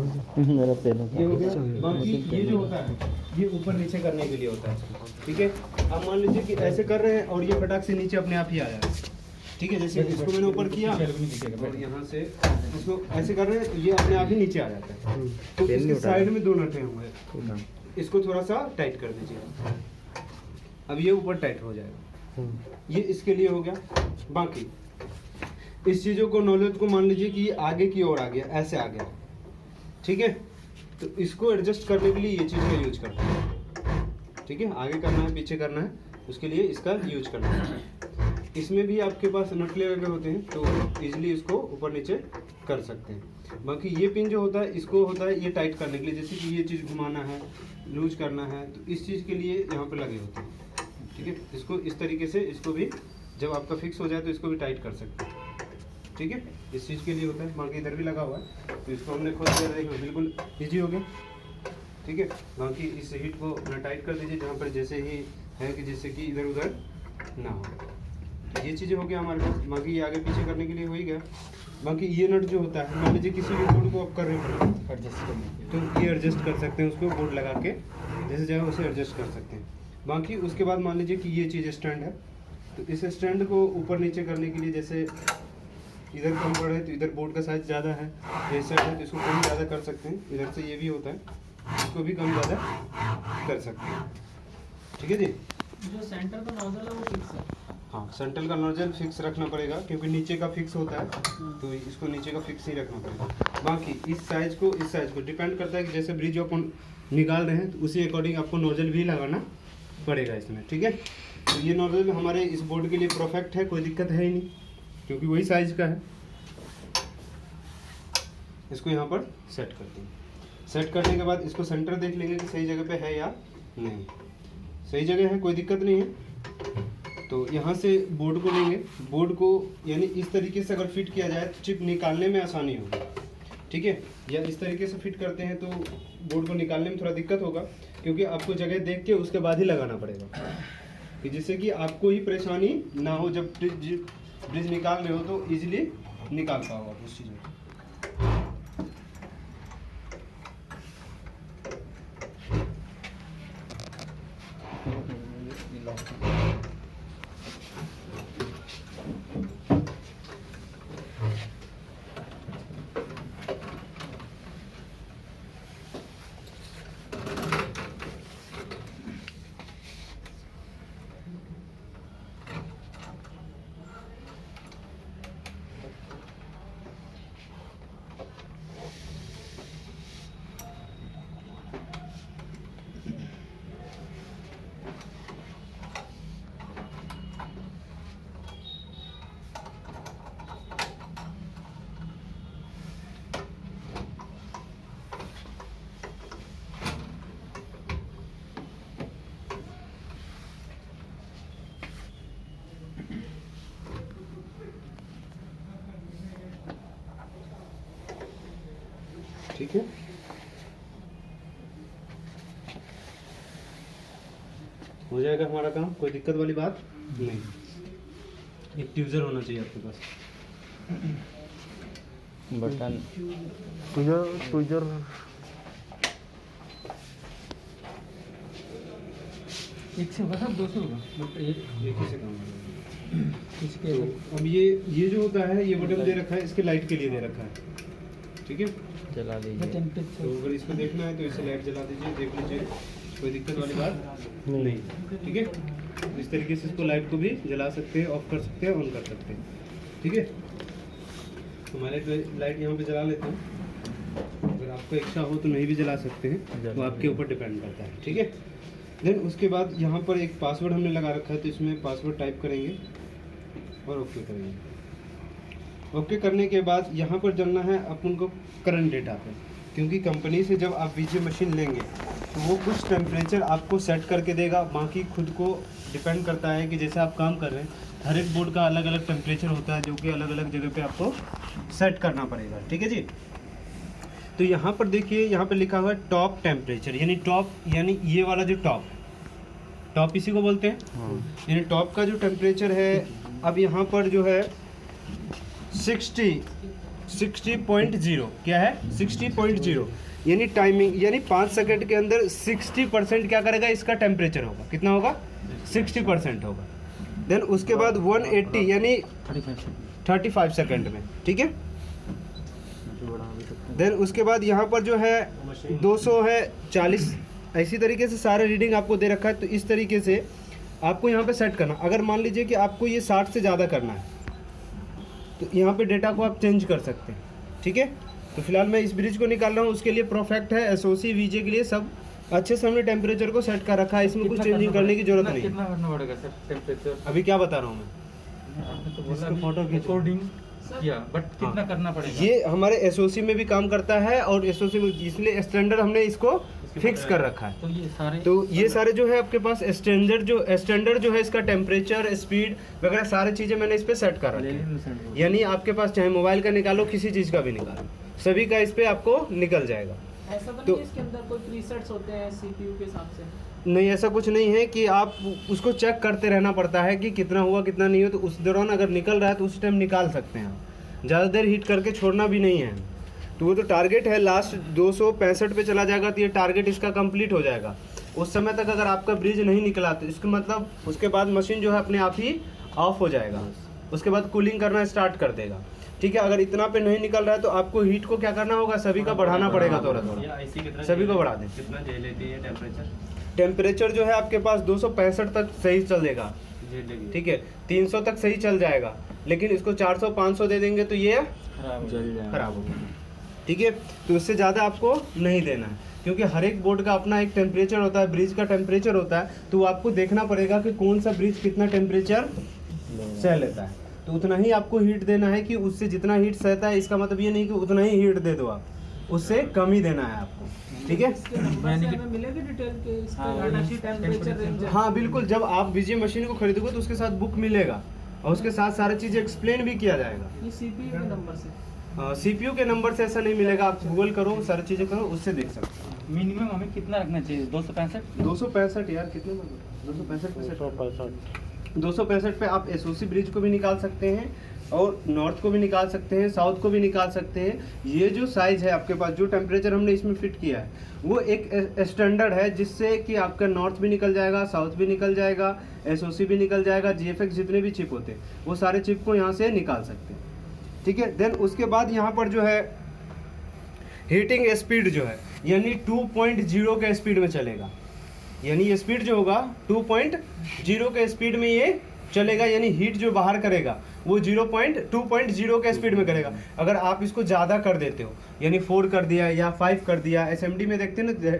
मेरा पेन ये हो गया। बाकी ये जो होता है ये ऊपर नीचे करने के लिए होता है, ठीक है। अब मान लीजिए कि ऐसे कर रहे हैं और ये फटाक से नीचे अपने आप ही आया है, ठीक है। जैसे इसको मैंने ऊपर किया और यहाँ से इसको ऐसे कर रहे हैं तो ये अपने आप ही नीचे आ जाता है। तो इसके साइड में दो नटें हुए, इसको थोड़ा सा टाइट कर दीजिए, अब ये ऊपर टाइट हो जाएगा। ये इसके लिए हो गया। बाकी इस चीज़ों को नॉलेज को मान लीजिए कि आगे की ओर आ गया, ऐसे आ गया, ठीक है। तो इसको एडजस्ट करने के लिए ये चीज़ का यूज करना है, ठीक है। आगे करना है पीछे करना है उसके लिए इसका यूज करना है। इसमें भी आपके पास नट लगे होते हैं तो इजीली इसको ऊपर नीचे कर सकते हैं। बाकी ये पिन जो होता है इसको होता है ये टाइट करने के लिए, जैसे कि ये चीज़ घुमाना है लूज करना है तो इस चीज़ के लिए यहाँ पे लगे होते हैं, ठीक है। इसको इस तरीके से इसको भी जब आपका फिक्स हो जाए तो इसको भी टाइट कर सकते हैं, ठीक है। इस चीज़ के लिए होता है। बाकी इधर भी लगा हुआ है तो इसको हमने खोल दिया, देखो बिल्कुल ईजी हो गया, ठीक है। बाकी इस हीट को ना टाइट कर दीजिए जहाँ पर जैसे ही है कि जिससे कि इधर उधर ना हो। ये चीज़ें हो गया हमारे पास। बाकी ये आगे पीछे करने के लिए हो ही गया। बाकी ये नट जो होता है मान लीजिए किसी भी बोर्ड को आप कर रहे हो एडजस्ट करने तो ये एडजस्ट कर सकते हैं, उसको बोर्ड लगा के जैसे चाहे उसे एडजस्ट कर सकते हैं। बाकी उसके बाद मान लीजिए कि ये चीज़ स्टैंड है तो इस स्टैंड को ऊपर नीचे करने के लिए जैसे इधर कम पड़ है तो इधर बोर्ड का साइज ज़्यादा है, ये साइड है तो इसको कम ज़्यादा कर सकते हैं। इधर से ये भी होता है इसको भी कम ज़्यादा कर सकते हैं, ठीक है जी। जो सेंटर का नोजल है वो फिक्स है। हाँ, सेंट्रल का नोजल फिक्स रखना पड़ेगा क्योंकि नीचे का फिक्स होता है तो इसको नीचे का फिक्स ही रखना पड़ेगा। बाकी इस साइज को डिपेंड करता है कि जैसे ब्रिज अपन निकाल रहे हैं तो उसी अकॉर्डिंग आपको नोजल भी लगाना पड़ेगा इसमें, ठीक है। तो ये नोजल हमारे इस बोर्ड के लिए परफेक्ट है, कोई दिक्कत है ही नहीं क्योंकि वही साइज का है। इसको यहाँ पर सेट करते हैं। सेट करने के बाद इसको सेंटर देख लेंगे कि सही जगह पे है या नहीं। सही जगह है, कोई दिक्कत नहीं है। तो यहाँ से बोर्ड को लेंगे, बोर्ड को यानी इस तरीके से अगर फिट किया जाए तो चिप निकालने में आसानी होगी, ठीक है। या इस तरीके से फिट करते हैं तो बोर्ड को निकालने में थोड़ा दिक्कत होगा क्योंकि आपको जगह देख के उसके बाद ही लगाना पड़ेगा कि जिससे कि आपको ही परेशानी ना हो। जब ब्रिज निकाल रहे हो तो इजीली निकाल पाओ आप उस चीज़ में। ठीक है, हो जाएगा हमारा काम, कोई दिक्कत वाली बात नहीं। एक ट्यूजर होना चाहिए आपके पास। बटन ट्यूजर एक से होगा, 2 से होगा, एक ही से काम होगा। इसके अब ये जो होता है ये बटन दे रखा है, इसके लाइट के लिए दे रखा है, ठीक है। चला लीजिए। तो अगर इसको देखना है तो इसे लाइट जला दीजिए, देख लीजिए, कोई दिक्कत वाली बात नहीं, ठीक है। इस तरीके से इसको लाइट को भी जला सकते हैं, ऑफ कर सकते हैं, ऑन कर सकते हैं, ठीक है। हमारे लाइट यहाँ पे जला लेते हैं, अगर आपको इच्छा हो तो नहीं भी जला सकते हैं, वो आपके ऊपर डिपेंड करता है, ठीक है। देन उसके बाद यहाँ पर एक पासवर्ड हमने लगा रखा है तो इसमें पासवर्ड टाइप करेंगे और ओके करेंगे। ओके करने के बाद यहाँ पर चलना है अपन को करंट डेटा पे, क्योंकि कंपनी से जब आप वीजे मशीन लेंगे तो वो कुछ टेम्परेचर आपको सेट करके देगा। बाकी खुद को डिपेंड करता है कि जैसे आप काम कर रहे हैं, हर एक बोर्ड का अलग अलग टेम्परेचर होता है जो कि अलग अलग जगह पे आपको सेट करना पड़ेगा, ठीक है जी। तो यहाँ पर देखिए, यहाँ पर लिखा हुआ है टॉप टेम्परेचर, यानी टॉप यानी ये वाला जो टॉप इसी को बोलते हैं, यानी टॉप का जो टेम्परेचर है अब यहाँ पर जो है 60.0 क्या है 60.0 यानी टाइमिंग यानी 5 सेकंड के अंदर 60% क्या करेगा इसका टेम्परेचर होगा कितना होगा 60% होगा। देन उसके बाद 180 यानी 35 सेकंड में ठीक है। देन उसके बाद यहाँ पर जो है 200 है 40 ऐसी तरीके से सारे रीडिंग आपको दे रखा है। तो इस तरीके से आपको यहाँ पे सेट करना। अगर मान लीजिए कि आपको ये 60 से ज़्यादा करना है तो यहाँ पे डेटा को आप चेंज कर सकते हैं ठीक है। तो फिलहाल मैं इस ब्रिज को निकाल रहा हूँ, उसके लिए परफेक्ट है एसओसी वीजे के लिए सब अच्छे से हमने टेम्परेचर को सेट कर रखा है, इसमें कुछ चेंजिंग करने की जरूरत नहीं। कितना करना पड़ेगा सर टेम्परेचर? अभी क्या बता रहा हूँ मैं, आपने तो बोला इसका अभी फोटो खींचो। रिकॉर्डिंग किया बट कितना करना पड़ेगा? ये हमारे एसओसी में भी काम करता है और एसओसी में इसलिए स्टैंडर्ड हमने इसको फिक्स कर रखा है। तो ये सारे जो है आपके पास स्टैंडर्ड जो है इसका टेम्परेचर स्पीड वगैरह सारी चीज़ें मैंने इस पे सेट कर रखी है। यानी आपके पास चाहे मोबाइल का निकालो किसी चीज़ का भी निकालो सभी का इस पे आपको निकल जाएगा। ऐसा तो नहीं है इसके अंदर कोई प्रीसेट्स होते हैं सीपीयू के हिसाब से? नहीं ऐसा कुछ नहीं है कि आप उसको चेक करते रहना पड़ता है कि कितना हुआ कितना नहीं हुआ। तो उस दौरान अगर निकल रहा है तो उस टाइम निकाल सकते हैं आप, ज़्यादा देर हीट करके छोड़ना भी नहीं है। तो वो तो टारगेट है लास्ट 265 पे चला जाएगा तो ये टारगेट इसका कंप्लीट हो जाएगा। उस समय तक अगर आपका ब्रिज नहीं निकला तो इसका मतलब उसके बाद मशीन जो है अपने आप ही ऑफ हो जाएगा, उसके बाद कूलिंग करना स्टार्ट कर देगा ठीक है। अगर इतना पे नहीं निकल रहा है तो आपको हीट को क्या करना होगा, सभी का बढ़ाना पड़ेगा थोड़ा थोड़ा, सभी को बढ़ा दें। कितना झेल लेती है टेम्परेचर जो है आपके पास 265 तक सही चलेगा ठीक है, 300 तक सही चल जाएगा, लेकिन इसको 400-500 दे देंगे तो ये खराब होगा ठीक है। तो उससे ज़्यादा आपको नहीं देना है क्योंकि हर एक बोर्ड का अपना एक टेम्परेचर होता है, ब्रिज का टेम्परेचर होता है। तो आपको देखना पड़ेगा कि कौन सा ब्रिज कितना टेम्परेचर सह लेता है, तो उतना ही आपको हीट देना है। कि उससे जितना हीट सहता है इसका मतलब ये नहीं कि उतना ही हीट दे दो आप, उससे कम ही देना है आपको ठीक है। मिलेगी डिटेल के इसके टेम्परेचर रेंज? हाँ बिल्कुल, जब आप विजय मशीन को खरीदोगे तो उसके साथ बुक मिलेगा और उसके साथ सारी चीज़ें एक्सप्लेन भी किया जाएगा। ये सीपीयू के नंबर से? सीपीयू के नंबर से ऐसा नहीं मिलेगा, आप गूगल करो सारी चीज़ें करो उससे देख सकते हो। मिनिमम हमें कितना रखना चाहिए? 265 यार कितने 265 पे आप एसओसी ब्रिज को भी निकाल सकते हैं और नॉर्थ को भी निकाल सकते हैं, साउथ को भी निकाल सकते हैं। ये जो साइज है आपके पास, जो टेम्परेचर हमने इसमें फिट किया है वो एक स्टैंडर्ड है जिससे कि आपका नॉर्थ भी निकल जाएगा, साउथ भी निकल जाएगा, एसओसी भी निकल जाएगा, जीएफएक्स जितने भी चिप होते हैं वो सारे चिप को यहाँ से निकाल सकते हैं ठीक है। देन उसके बाद यहाँ पर जो है हीटिंग स्पीड जो है यानी 2.0 के स्पीड में चलेगा, यानी ये स्पीड जो होगा 2.0 के स्पीड में ये चलेगा, यानी हीट जो बाहर करेगा वो 2.0 के स्पीड में करेगा। अगर आप इसको ज़्यादा कर देते हो यानी 4 कर दिया या 5 कर दिया, एसएमडी में देखते हैं ना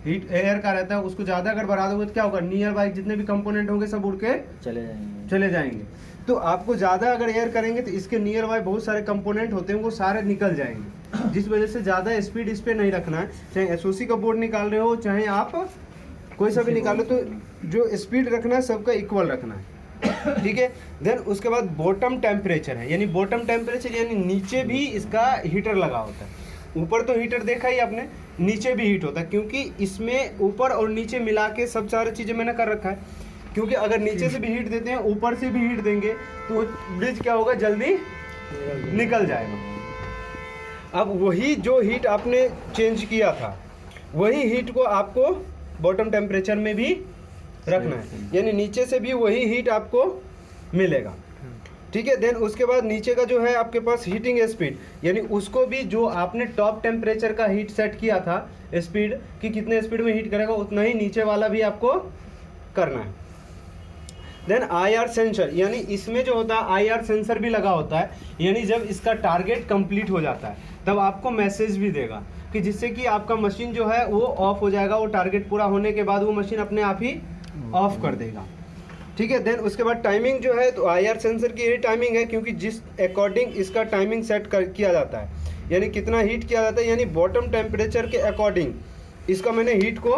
हीट एयर का रहता है, उसको ज़्यादा अगर बढ़ा दोगे तो क्या होगा, नियर बाई जितने भी कंपोनेंट होंगे सब उड़ के चले जाएंगे। तो आपको ज़्यादा अगर एयर करेंगे तो इसके नियर बाई बहुत सारे कंपोनेंट होते हैं वो सारे निकल जाएंगे, जिस वजह से ज़्यादा स्पीड इस पर नहीं रखना है। चाहे एसओसी का बोर्ड निकाल रहे हो चाहे आप कोई सा भी निकालो तो जो स्पीड रखना है सबका इक्वल रखना है ठीक है। देन उसके बाद बॉटम टेम्परेचर है, यानी बॉटम टेम्परेचर यानी नीचे भी इसका हीटर लगा होता है। ऊपर तो हीटर देखा ही आपने, नीचे भी हीट होता है क्योंकि इसमें ऊपर और नीचे मिला के सब सारी चीज़ें मैंने कर रखा है। क्योंकि अगर नीचे से भी हीट देते हैं ऊपर से भी हीट देंगे तो ब्रिज क्या होगा, जल्दी निकल जाएगा। अब वही जो हीट आपने चेंज किया था वही हीट को आपको बॉटम टेम्परेचर में भी रखना है, यानी नीचे से भी वही हीट आपको मिलेगा ठीक है। देन उसके बाद नीचे का जो है आपके पास हीटिंग स्पीड, यानी उसको भी जो आपने टॉप टेम्परेचर का हीट सेट किया था स्पीड कि कितने स्पीड में हीट करेगा उतना ही नीचे वाला भी आपको करना है। देन आईआर सेंसर, यानी इसमें जो होता है आईआर सेंसर भी लगा होता है, यानी जब इसका टारगेट कंप्लीट हो जाता है तब आपको मैसेज भी देगा कि जिससे कि आपका मशीन जो है वो ऑफ हो जाएगा, वो टारगेट पूरा होने के बाद वो मशीन अपने आप ही ऑफ कर देगा ठीक है। देन उसके बाद टाइमिंग जो है तो आईआर सेंसर की यही टाइमिंग है क्योंकि जिस अकॉर्डिंग इसका टाइमिंग सेट किया जाता है, यानी कितना हीट किया जाता है, यानी बॉटम टेम्परेचर के अकॉर्डिंग इसका मैंने हीट को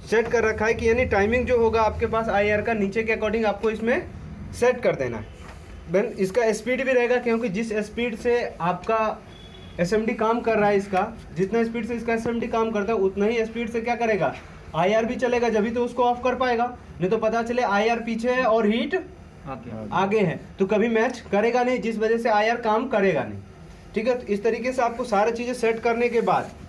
सेट कर रखा है कि यानी टाइमिंग जो होगा आपके पास आईआर का नीचे के अकॉर्डिंग आपको इसमें सेट कर देना है। देन इसका स्पीड भी रहेगा क्योंकि जिस स्पीड से आपका एसएमडी काम कर रहा है, इसका जितना स्पीड से इसका एसएमडी काम करता है उतना ही स्पीड से क्या करेगा, आईआर भी चलेगा, जब भी तो उसको ऑफ कर पाएगा, नहीं तो पता चले आईआर पीछे है और हीट आगे है तो कभी मैच करेगा नहीं, जिस वजह से आईआर काम करेगा नहीं ठीक है, तो इस तरीके से आपको सारी चीज़ें सेट करने के बाद